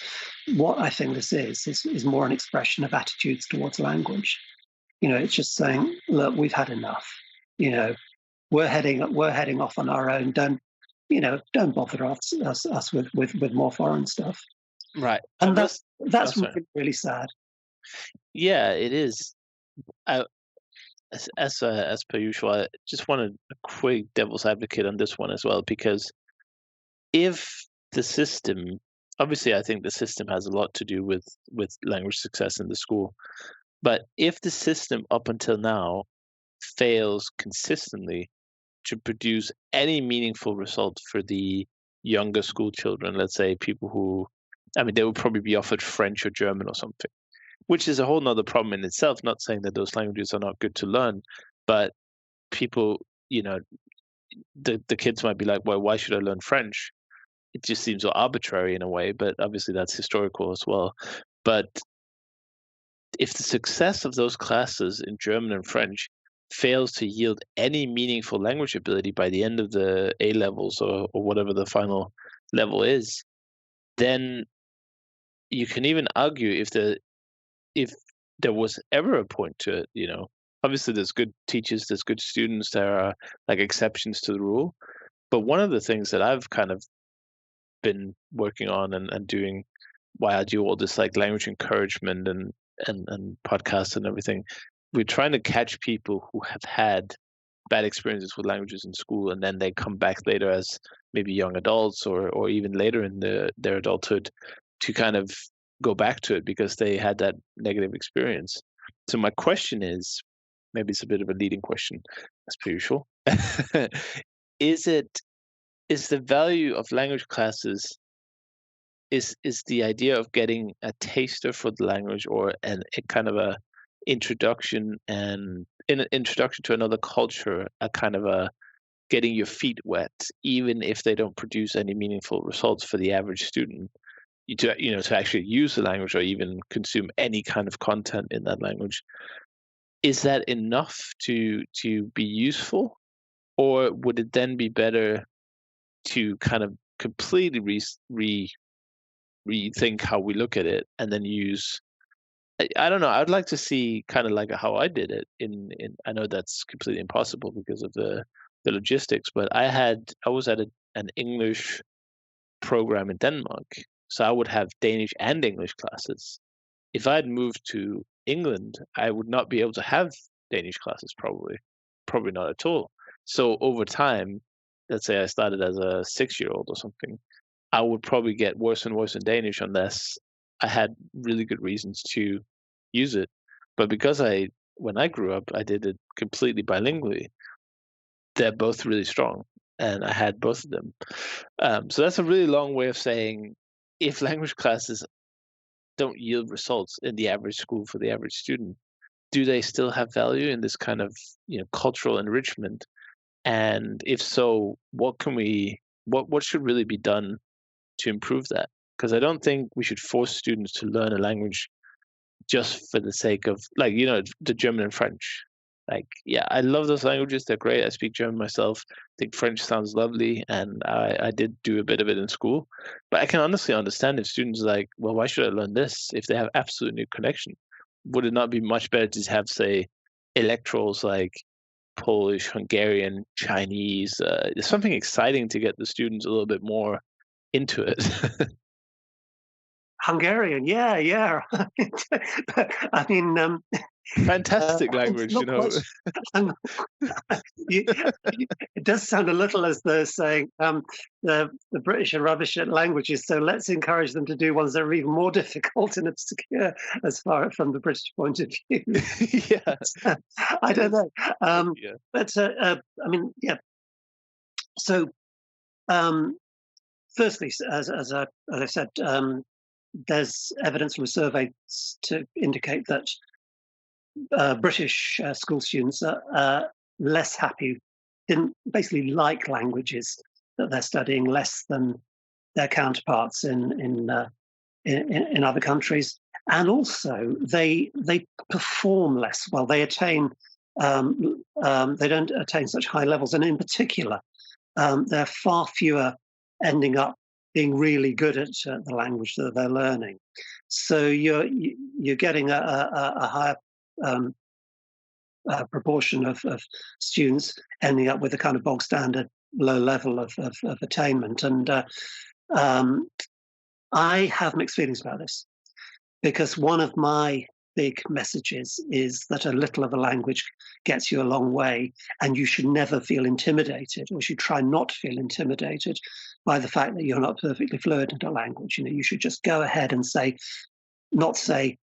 Speaker 2: What I think this is more an expression of attitudes towards language. It's just saying, look, we've had enough. We're heading off on our own. Don't bother us with more foreign stuff.
Speaker 1: Right.
Speaker 2: And that's really, really sad.
Speaker 1: Yeah, it is. As per usual, I just wanted a quick devil's advocate on this one as well, because if the system, obviously, I think the system has a lot to do with language success in the school, but if the system up until now fails consistently to produce any meaningful result for the younger school children, let's say people who, they would probably be offered French or German or something, which is a whole nother problem in itself. Not saying that those languages are not good to learn, but people, the kids might be like, well, why should I learn French? It just seems so arbitrary in a way, but obviously that's historical as well. But if the success of those classes in German and French fails to yield any meaningful language ability by the end of the A levels or whatever the final level is, then you can even argue if there was ever a point to it, obviously there's good teachers, there's good students, there are like exceptions to the rule. But one of the things that I've kind of been working on and doing, why I do all this like language encouragement and podcasts and everything, we're trying to catch people who have had bad experiences with languages in school, and then they come back later as maybe young adults or even later in their adulthood to kind of go back to it because they had that negative experience. So my question is, maybe it's a bit of a leading question, as per usual. Is the value of language classes is the idea of getting a taster for the language or a kind of a introduction and in an introduction to another culture, a kind of a getting your feet wet, even if they don't produce any meaningful results for the average student, to actually use the language or even consume any kind of content in that language. Is that enough to be useful, or would it then be better to kind of completely rethink how we look at it and then use I don't know. I'd like to see kind of like how I did it. In I know that's completely impossible because of the logistics, but I was at an English program in Denmark, so I would have Danish and English classes. If I had moved to England, I would not be able to have Danish classes, probably not at all. So over time, let's say I started as a 6-year-old or something, I would probably get worse and worse in Danish unless I had really good reasons to use it. But because when I grew up, I did it completely bilingually. They're both really strong, and I had both of them. So that's a really long way of saying if language classes don't yield results in the average school for the average student, do they still have value in this kind of cultural enrichment? And if so, what should really be done to improve that? Because I don't think we should force students to learn a language just for the sake of, like, the German and French. Like, yeah, I love those languages. They're great. I speak German myself. I think French sounds lovely, and I did do a bit of it in school. But I can honestly understand if students are like, well, why should I learn this if they have absolutely no connection? Would it not be much better to have, say, electorals like Polish, Hungarian, Chinese? There's something exciting to get the students a little bit more into it.
Speaker 2: Hungarian, yeah. I mean,
Speaker 1: Fantastic language,
Speaker 2: not quite, it does sound a little as though saying the British are rubbish at languages, so let's encourage them to do ones that are even more difficult and obscure as far from the British point of view.
Speaker 1: Yeah.
Speaker 2: I don't know.
Speaker 1: Yeah.
Speaker 2: But I mean, yeah. So, firstly, as I said, there's evidence from a survey to indicate that British school students are less happy, didn't basically like languages that they're studying less than their counterparts in other countries, and also they perform less well. They they don't attain such high levels, and in particular, there are far fewer ending up being really good at the language that they're learning. So you're getting a higher proportion of students ending up with a kind of bog standard low level of attainment. And I have mixed feelings about this, because one of my big messages is that a little of a language gets you a long way, and you should never feel intimidated, or should try not to feel intimidated by the fact that you're not perfectly fluent in a language. You should just go ahead and not say,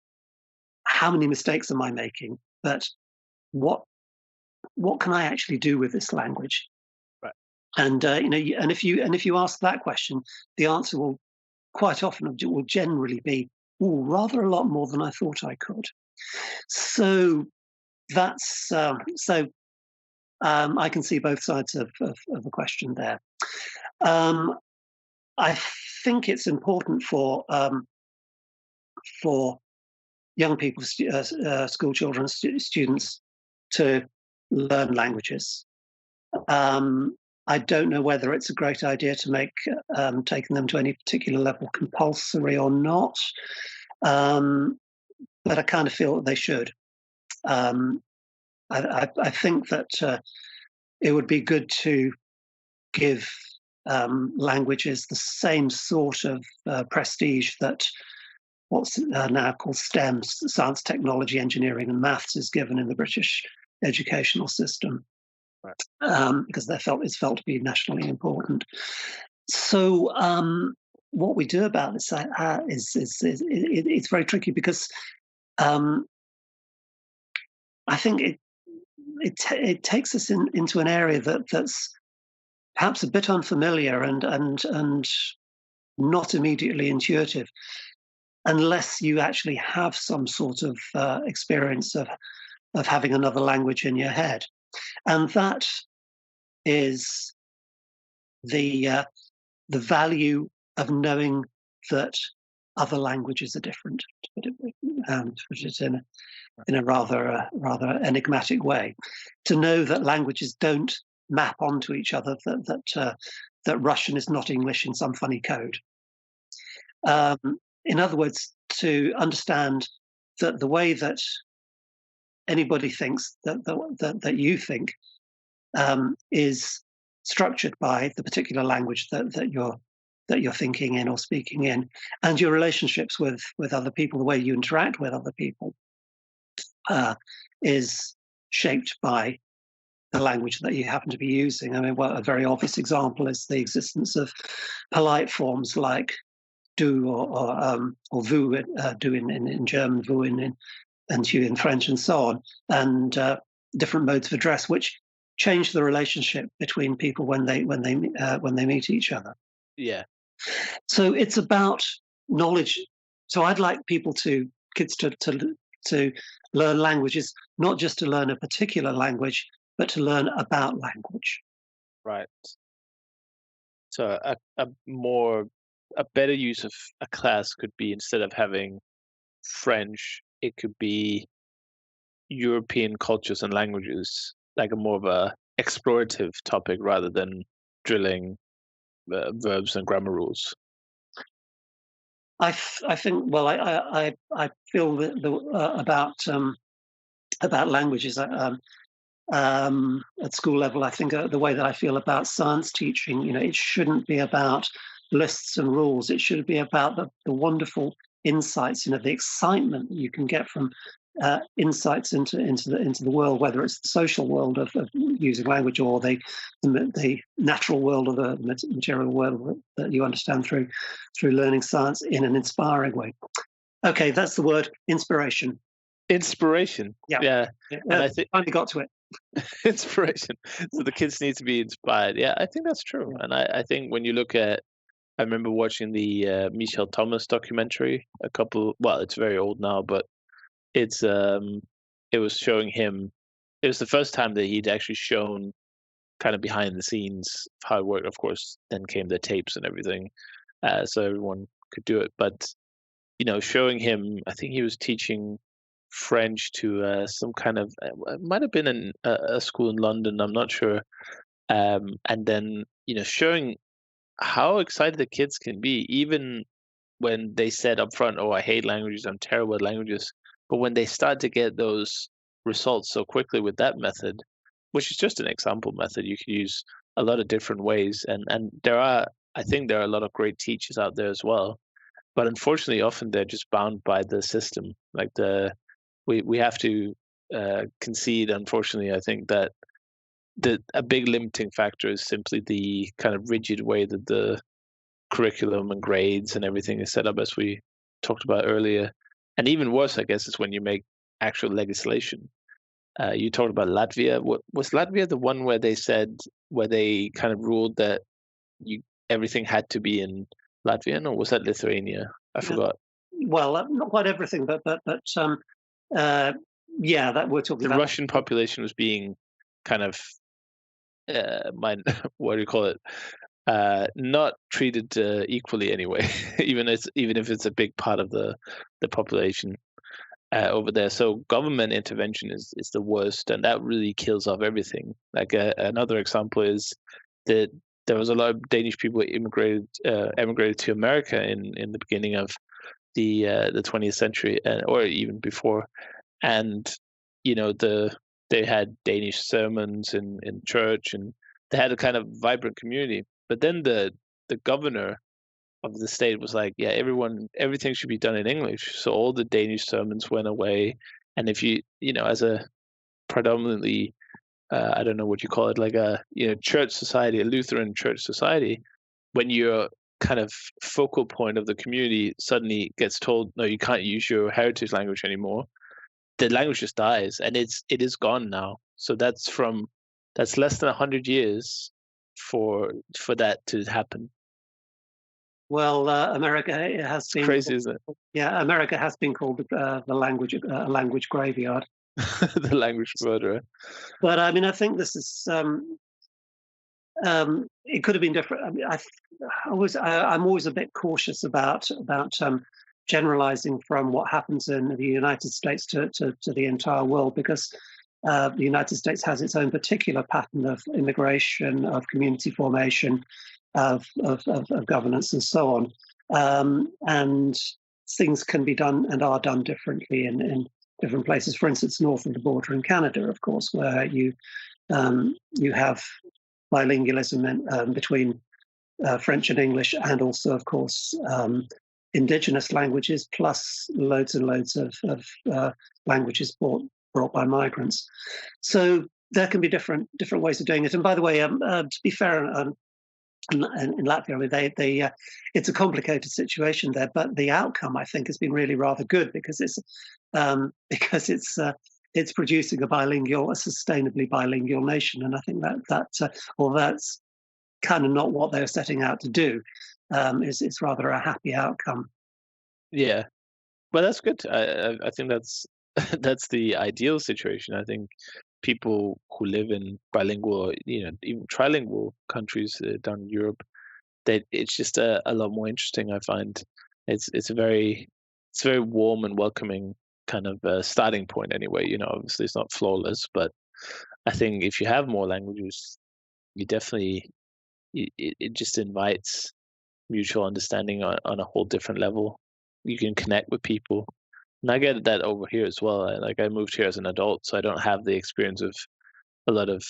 Speaker 2: how many mistakes am I making, but what can I actually do with this language?
Speaker 1: Right.
Speaker 2: And and if you ask that question, the answer will quite often will generally be, oh, rather a lot more than I thought I could. So that's I can see both sides of the question there. I think it's important for young people, school children, students to learn languages. I don't know whether it's a great idea to make taking them to any particular level compulsory or not, but I kind of feel that they should. I think that it would be good to give languages the same sort of prestige that what's now called STEM, science, technology, engineering, and maths, is given in the British educational system, right. Because it's felt to be nationally important. So what we do about this is it's very tricky, because I think it takes us into an area that's perhaps a bit unfamiliar and not immediately intuitive, unless you actually have some sort of experience of having another language in your head. And that is the value of knowing that other languages are different, to put it in a rather enigmatic way. To know that languages don't map onto each other, that Russian is not English in some funny code. In other words, to understand that the way that anybody thinks that you think is structured by the particular language that you're thinking in or speaking in, and your relationships with other people, the way you interact with other people, is shaped by the language that you happen to be using. I mean, a very obvious example is the existence of polite forms like du or vous, du in German, vous and tu in French, and so on, and different modes of address, which change the relationship between people when they meet each other.
Speaker 1: Yeah.
Speaker 2: So it's about knowledge. So I'd like kids to learn languages, not just to learn a particular language, but to learn about language.
Speaker 1: Right. So a better use of a class could be, instead of having French, it could be European cultures and languages, like a more of a explorative topic rather than drilling verbs and grammar rules.
Speaker 2: I think. Well, I feel that about languages at school level. I think the way that I feel about science teaching, it shouldn't be about lists and rules. It should be about the wonderful insights, the excitement that you can get from insights into the world, whether it's the social world of using language, or the natural world, or the material world that you understand through learning science in an inspiring way. Okay, that's the word, inspiration.
Speaker 1: Inspiration. Yeah.
Speaker 2: And I think finally got to it.
Speaker 1: Inspiration. So the kids need to be inspired. Yeah, I think that's true. And I think when you look at, I remember watching the Michel Thomas documentary it's very old now, but it was showing him. It was the first time that he'd actually shown kind of behind the scenes how it worked. Of course, then came the tapes and everything, so everyone could do it. But showing him, I think he was teaching French to some kind of, it might have been a school in London, I'm not sure. And then showing how excited the kids can be, even when they said up front, "Oh, I hate languages, I'm terrible at languages." But when they start to get those results so quickly with that method, which is just an example method, you can use a lot of different ways. And I think there are a lot of great teachers out there as well. But unfortunately, often they're just bound by the system. Like we have to concede, unfortunately, I think that a big limiting factor is simply the kind of rigid way that the curriculum and grades and everything is set up, as we talked about earlier. And even worse, I guess, is when you make actual legislation. You talked about Latvia. Was Latvia the one where they kind of ruled that everything had to be in Latvian, or was that Lithuania? I forgot.
Speaker 2: Well, not quite everything, but yeah, that we're talking about.
Speaker 1: The Russian population was being kind of what do you call it? Not treated equally anyway, even if it's a big part of the population over there. So government intervention is the worst, and that really kills off everything. Like another example is that there was a lot of Danish people emigrated to America in the beginning of the 20th century, or even before, and they had Danish sermons in church, and they had a kind of vibrant community. But then the governor of the state was like, yeah, everything should be done in English. So all the Danish sermons went away. And if you as a predominantly, I don't know what you call it, like a church society, a Lutheran church society, when you're kind of focal point of the community suddenly gets told, no, you can't use your heritage language anymore, the language just dies, and it is gone now. So that's less than 100 years for that to happen.
Speaker 2: Well, America has been
Speaker 1: crazy, isn't it?
Speaker 2: Yeah, America has been called the language graveyard,
Speaker 1: the language murderer.
Speaker 2: But I mean, I think this is it could have been different. I mean, I'm always a bit cautious about generalizing from what happens in the United States to the entire world, because the United States has its own particular pattern of immigration, of community formation, of governance, and so on. And things can be done and are done differently in different places. For instance, north of the border in Canada, of course, where you have bilingualism between French and English, and also, of course, indigenous languages, plus loads and loads of languages brought by migrants. So there can be different ways of doing it. And by the way, to be fair, in Latvia, I mean, it's a complicated situation there, but the outcome, I think, has been really rather good because it's producing a sustainably bilingual nation, and I think that's kind of not what they were setting out to do. It's rather a happy outcome.
Speaker 1: Yeah, but that's good. I think that's that's the ideal situation. I think people who live in bilingual, even trilingual countries down in Europe, it's just a lot more interesting. I find it's a very warm and welcoming kind of starting point. Anyway, obviously it's not flawless, but I think if you have more languages, you definitely it just invites mutual understanding on a whole different level. You can connect with people. And I get that over here as well. I moved here as an adult, so I don't have the experience of a lot of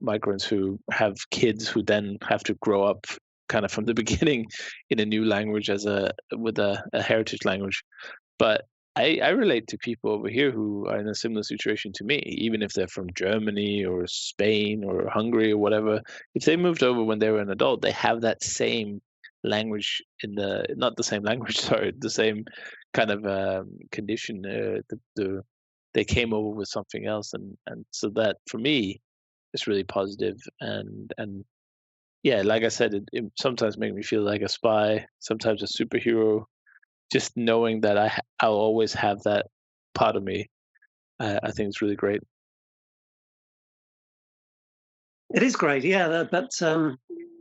Speaker 1: migrants who have kids who then have to grow up kind of from the beginning in a new language with a heritage language. But I relate to people over here who are in a similar situation to me, even if they're from Germany or Spain or Hungary or whatever. If they moved over when they were an adult, they have that same language not the same language, sorry, the same kind of condition. They came over with something else, and so that for me is really positive. And yeah, like I said, it sometimes makes me feel like a spy, sometimes a superhero. Just knowing that I'll always have that part of me, I think it's really great.
Speaker 2: It is great, yeah. That's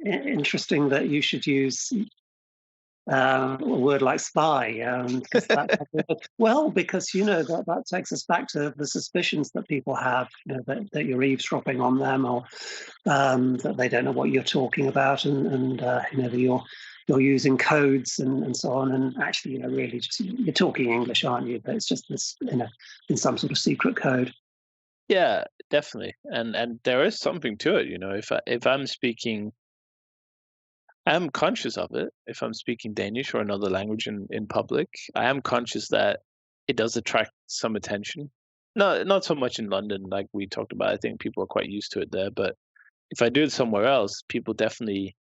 Speaker 2: interesting that you should use a word like spy. Because that takes us back to the suspicions that people have, that you're eavesdropping on them, or that they don't know what you're talking about, and that you're using codes and so on, and actually, really just you're talking English, aren't you? But it's just this in some sort of secret code.
Speaker 1: Yeah, definitely, and there is something to it. If I'm speaking, I'm conscious of it. If I'm speaking Danish or another language in public, I am conscious that it does attract some attention. No, not so much in London, like we talked about. I think people are quite used to it there. But if I do it somewhere else, people definitely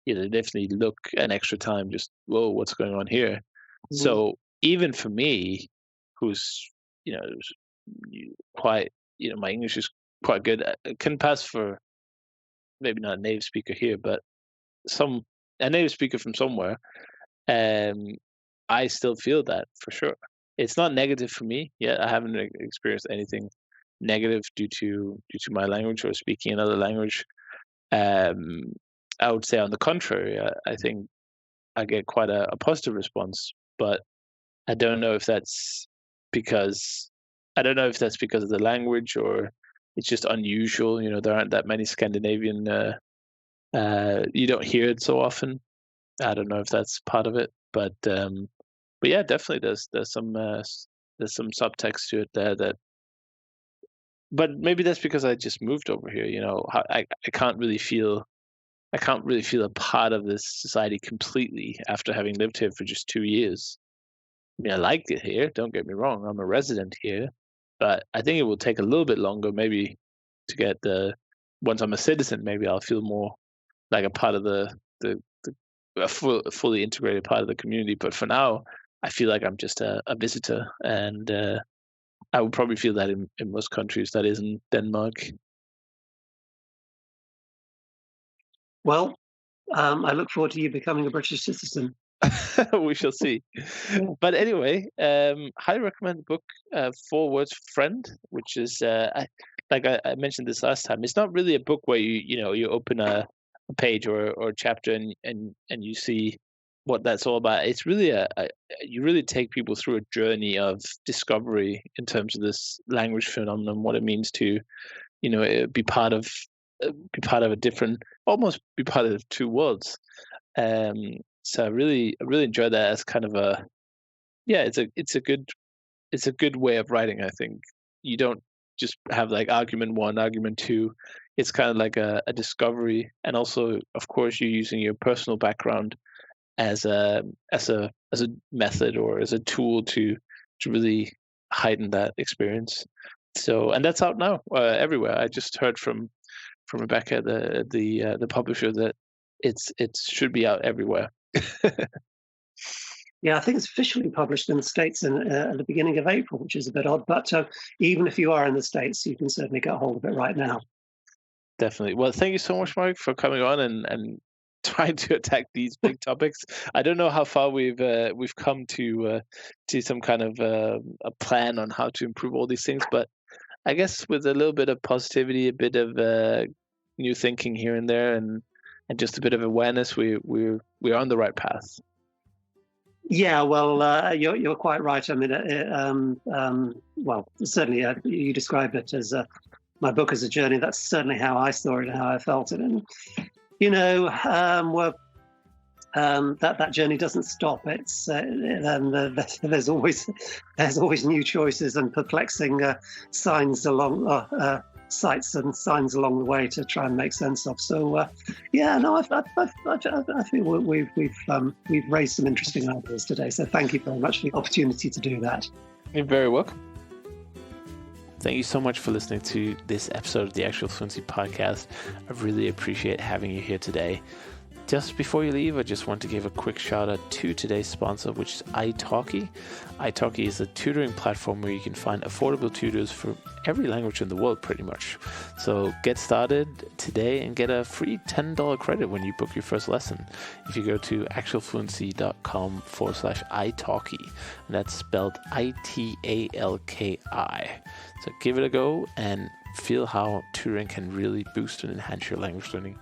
Speaker 1: look an extra time, just, whoa, what's going on here? Mm-hmm. So even for me, who's, quite, my English is quite good, it can pass for maybe not a native speaker here, but a native speaker from somewhere. I still feel that for sure. It's not negative for me yet. I haven't experienced anything negative due to my language or speaking another language. I would say on the contrary, I think I get quite a positive response, but I don't know if that's because of the language or it's just unusual. There aren't that many Scandinavian. You don't hear it so often. I don't know if that's part of it, but yeah, definitely there's some subtext to it there that. But maybe that's because I just moved over here. I can't really feel a part of this society completely after having lived here for just 2 years. I mean, I liked it here. Don't get me wrong. I'm a resident here, but I think it will take a little bit longer, maybe, to get once I'm a citizen, maybe I'll feel more like a part of a fully integrated part of the community. But for now, I feel like I'm just a visitor, and I would probably feel that in most countries that isn't Denmark.
Speaker 2: Well, I look forward to you becoming a British citizen.
Speaker 1: We shall see. But anyway, highly recommend the book, 4 Words for Friend, which is, I mentioned this last time, it's not really a book where you open a page or a chapter and you see what that's all about. It's really you really take people through a journey of discovery in terms of this language phenomenon, what it means to, be part of a different, almost be part of 2 worlds. So I really enjoyed that as kind of Yeah, it's a good way of writing. I think you don't just have like argument one, argument two. It's kind of like a discovery, and also, of course, you're using your personal background as a method or as a tool to really heighten that experience. So, and that's out now everywhere. I just heard from Rebecca, the publisher, that it should be out everywhere.
Speaker 2: Yeah, I think it's officially published in the States at the beginning of April, which is a bit odd. But even if you are in the States, you can certainly get hold of it right now.
Speaker 1: Definitely. Well, thank you so much, Mark, for coming on and trying to attack these big topics. I don't know how far we've come to some kind of a plan on how to improve all these things, but I guess with a little bit of positivity, a bit of new thinking here and there, and just a bit of awareness, we're on the right path.
Speaker 2: Yeah, well, you're quite right. I mean, well, certainly you described it as my book as a journey. That's certainly how I saw it and how I felt it. And that journey doesn't stop. It's there's always new choices and perplexing signs along sights and signs along the way to try and make sense of. So yeah, no, I feel we've raised some interesting ideas today. So thank you very much for the opportunity to do that.
Speaker 1: You're very welcome. Thank you so much for listening to this episode of the Actual Fluency Podcast. I really appreciate having you here today. Just before you leave, I just want to give a quick shout out to today's sponsor, which is italki. Italki is a tutoring platform where you can find affordable tutors for every language in the world, pretty much. So get started today and get a free $10 credit when you book your first lesson. If you go to actualfluency.com/italki, and that's spelled Italki. So give it a go and feel how tutoring can really boost and enhance your language learning.